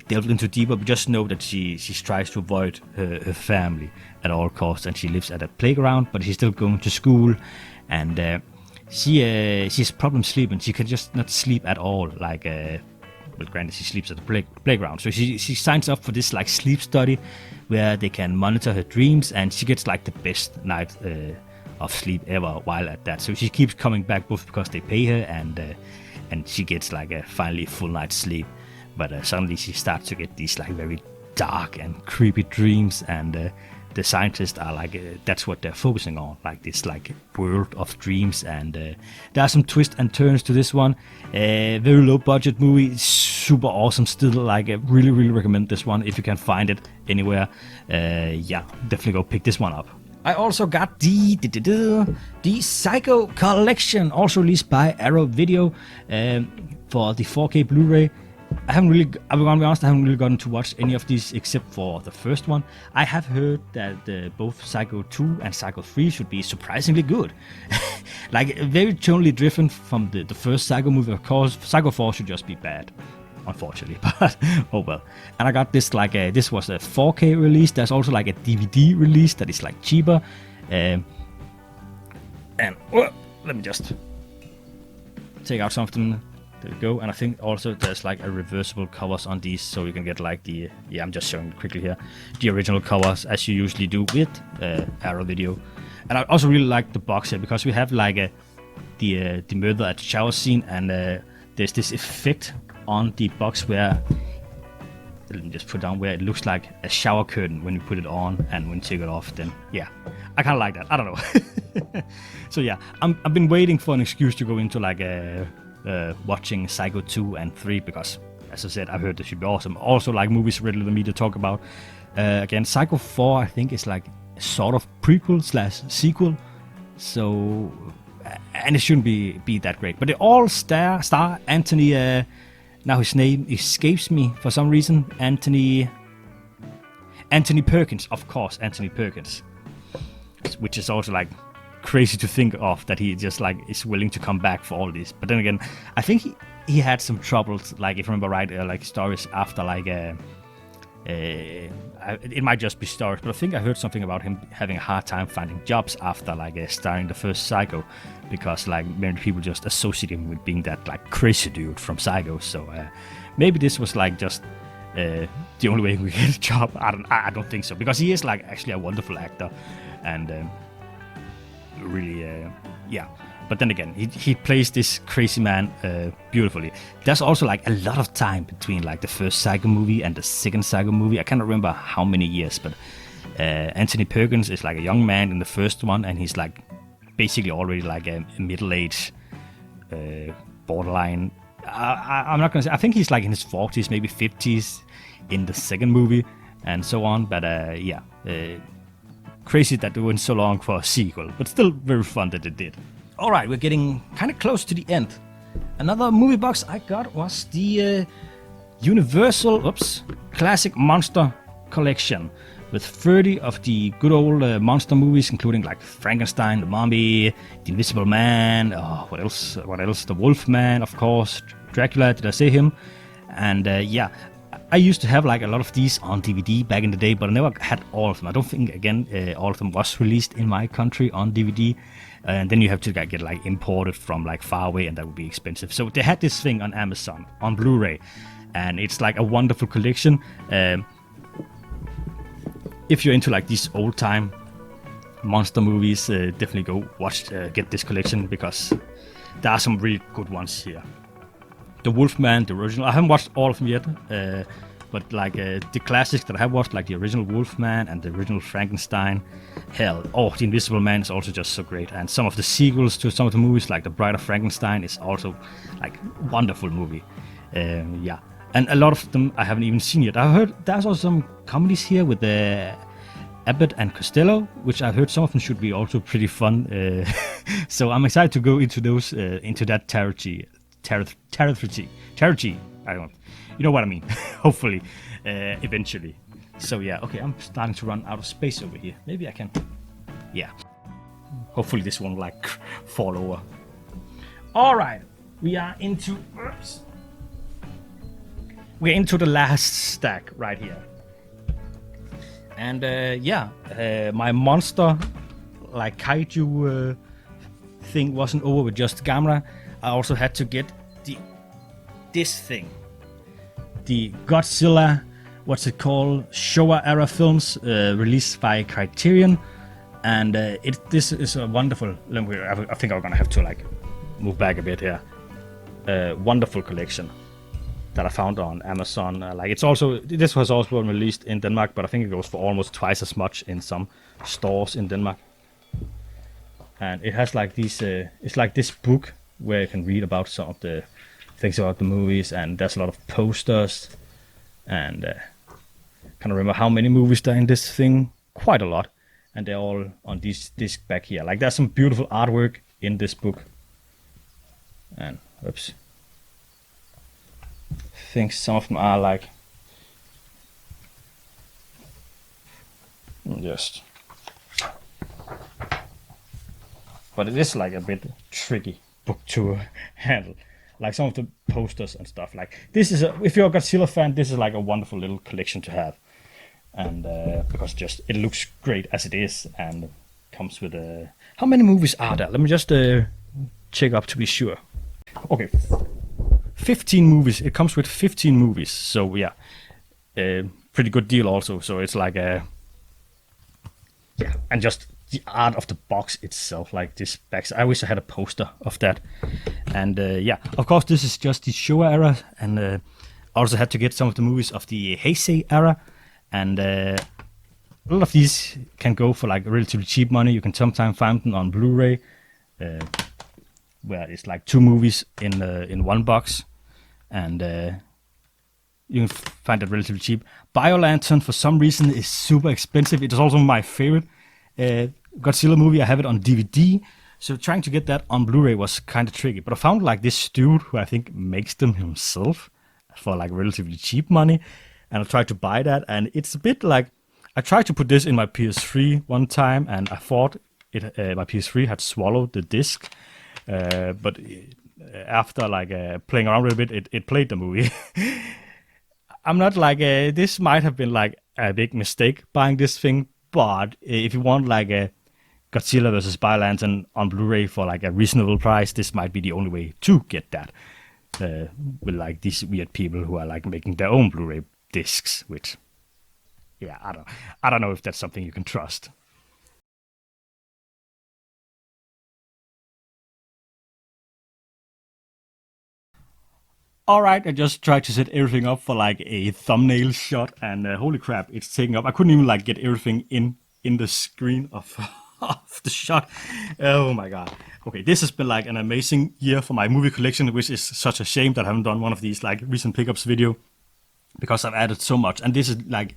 delved into deeper. But just know that she tries to avoid her family at all costs, and she lives at a playground, but she's still going to school, and she has problems sleeping. She can just not sleep at all. Like well, granted, she sleeps at the playground, so she signs up for this like sleep study where they can monitor her dreams, and she gets like the best night of sleep ever while at that. So she keeps coming back, both because they pay her and she gets like a finally full night's sleep. But suddenly she starts to get these like very dark and creepy dreams, and the scientists are like that's what they're focusing on, like this like world of dreams. And there are some twists and turns to this one. Very low budget movie, super awesome still. Like really recommend this one if you can find it anywhere. Yeah, definitely go pick this one up. I also got the Psycho Collection, also released by Arrow Video for the 4K Blu-ray. I'm gonna be honest, I haven't really gotten to watch any of these except for the first one. I have heard that both Psycho 2 and Psycho 3 should be surprisingly good. Like, very tonally different from the first Psycho movie, of course. Psycho 4 should just be bad, unfortunately, but oh well. And I got this, like, this was a 4K release. There's also, like, a DVD release that is, like, cheaper. And, let me just take out something. There we go. And I think also there's like a reversible covers on these, so you can get like the, yeah, I'm just showing it quickly here, the original covers as you usually do with Arrow Video. And I also really like the box here because we have like the murder at the shower scene, and there's this effect on the box where, let me just put down, where it looks like a shower curtain when you put it on, and when you take it off, then yeah, I kind of like that. I don't know. So yeah, I've been waiting for an excuse to go into like watching Psycho 2 and 3, because as I said, I've heard they should be awesome. Also like movies ready for me to talk about. Again, Psycho 4 I think is like a sort of prequel / sequel, so and it shouldn't be that great, but they all star Anthony, now his name escapes me for some reason, Anthony Perkins, of course, Anthony Perkins, which is also like crazy to think of, that he just like is willing to come back for all this. But then again, I think he had some troubles, like if I remember right, like stories after like it might just be stories, but I think I heard something about him having a hard time finding jobs after like starring the first Psycho, because like many people just associate him with being that like crazy dude from Psycho. So maybe this was like just the only way we get a job. I don't think so, because he is like actually a wonderful actor, and really yeah. But then again, he plays this crazy man beautifully. There's also like a lot of time between like the first Psycho movie and the second Psycho movie. I can't remember how many years, but Anthony Perkins is like a young man in the first one, and he's like basically already like a middle-aged borderline. I'm not gonna say, I think he's like in his 40s, maybe 50s in the second movie, and so on. But yeah, crazy that they went so long for a sequel, but still very fun that they did. Alright, we're getting kind of close to the end. Another movie box I got was the Universal Classic Monster Collection, with 30 of the good old monster movies, including like Frankenstein, The Mummy, The Invisible Man, what else? The Wolfman, of course, Dracula, did I say him? And yeah, I used to have like a lot of these on DVD back in the day, but I never had all of them. I don't think, again, all of them was released in my country on DVD. And then you have to get like imported from like far away, and that would be expensive. So they had this thing on Amazon on Blu-ray, and it's like a wonderful collection. If you're into like these old time monster movies, definitely go get this collection, because there are some really good ones here. The Wolfman, the original, I haven't watched all of them yet, but like the classics that I have watched, like the original Wolfman and the original Frankenstein, hell, The Invisible Man is also just so great. And some of the sequels to some of the movies, like The Bride of Frankenstein, is also like wonderful movie. Yeah, and a lot of them I haven't even seen yet. I heard there's also some comedies here with the Abbott and Costello, which I've heard some of them should be also pretty fun. So I'm excited to go into those, into that territory. I don't, you know what I mean. Hopefully, eventually. So yeah, okay, I'm starting to run out of space over here. Maybe I can, yeah. Hopefully this won't like fall over. All right, we are into, oops. We're into the last stack right here. And yeah, my monster, like kaiju thing wasn't over with just Gamera. I also had to get this thing. The Godzilla, what's it called? Showa era films, released by Criterion. And this is a wonderful, I think I'm gonna have to like move back a bit here. Wonderful collection that I found on Amazon. Like it's also, this was also released in Denmark, but I think it goes for almost twice as much in some stores in Denmark. And it has like these, it's like this book where you can read about some of the things about the movies, and there's a lot of posters. And can't remember how many movies there are in this thing, quite a lot. And they're all on this disc back here. Like there's some beautiful artwork in this book. And, oops. I think some of them are like just, but it is like a bit tricky book to handle. Like some of the posters and stuff. Like this is if you're a Godzilla fan, this is like a wonderful little collection to have, and because just it looks great as it is, and comes with how many movies are there? Let me just check up to be sure. Okay. 15 movies. It comes with 15 movies. So yeah, pretty good deal also. So it's like yeah, and just the art of the box itself, like this box. I wish I had a poster of that. And yeah, of course this is just the Showa era, and I also had to get some of the movies of the Heisei era, and a lot of these can go for like relatively cheap money. You can sometimes find them on Blu-ray, where it's like 2 movies in one box. And you can find it relatively cheap. Biolantern, for some reason, is super expensive. It is also my favorite Godzilla movie. I have it on DVD. So trying to get that on Blu-ray was kind of tricky. But I found like this dude who I think makes them himself for like relatively cheap money. And I tried to buy that. And it's a bit like, I tried to put this in my PS3 one time. And I thought my PS3 had swallowed the disc. But after like playing around with it, it played the movie. I'm not like this might have been like a big mistake buying this thing, but if you want like a Godzilla vs. Biolantern on Blu-ray for like a reasonable price, this might be the only way to get that. With like these weird people who are like making their own Blu-ray discs, which yeah, I don't know if that's something you can trust. Alright, I just tried to set everything up for like a thumbnail shot, and holy crap, it's taking up. I couldn't even like get everything in the screen of, of the shot. Oh my god. Okay, this has been like an amazing year for my movie collection, which is such a shame that I haven't done one of these like recent pickups video, because I've added so much. And this is like,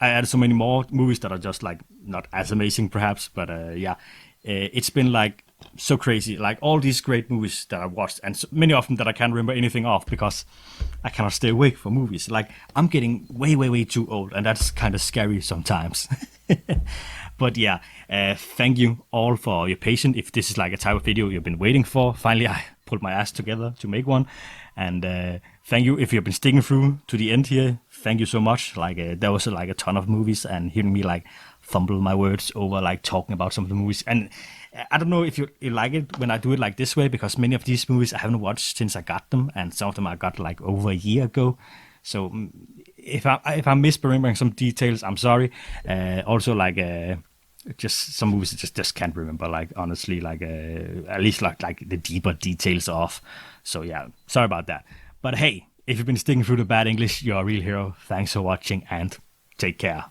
I added so many more movies that are just like not as amazing perhaps, but yeah, it's been like so crazy, like all these great movies that I watched, and so many of them that I can't remember anything of because I cannot stay awake for movies. Like I'm getting way too old, and that's kind of scary sometimes. But yeah, thank you all for your patience. If this is like a type of video you've been waiting for, finally I pulled my ass together to make one. And thank you if you've been sticking through to the end here. Thank you so much. Like there was like a ton of movies, and hearing me like fumble my words over like talking about some of the movies. And I don't know if you like it when I do it like this way, because many of these movies I haven't watched since I got them, and some of them I got like over a year ago. So if I'm misremembering some details, I'm sorry. Also like just some movies I just can't remember. Like honestly, like at least like the deeper details of. So yeah, sorry about that. But hey, if you've been sticking through the bad English, you're a real hero. Thanks for watching, and take care.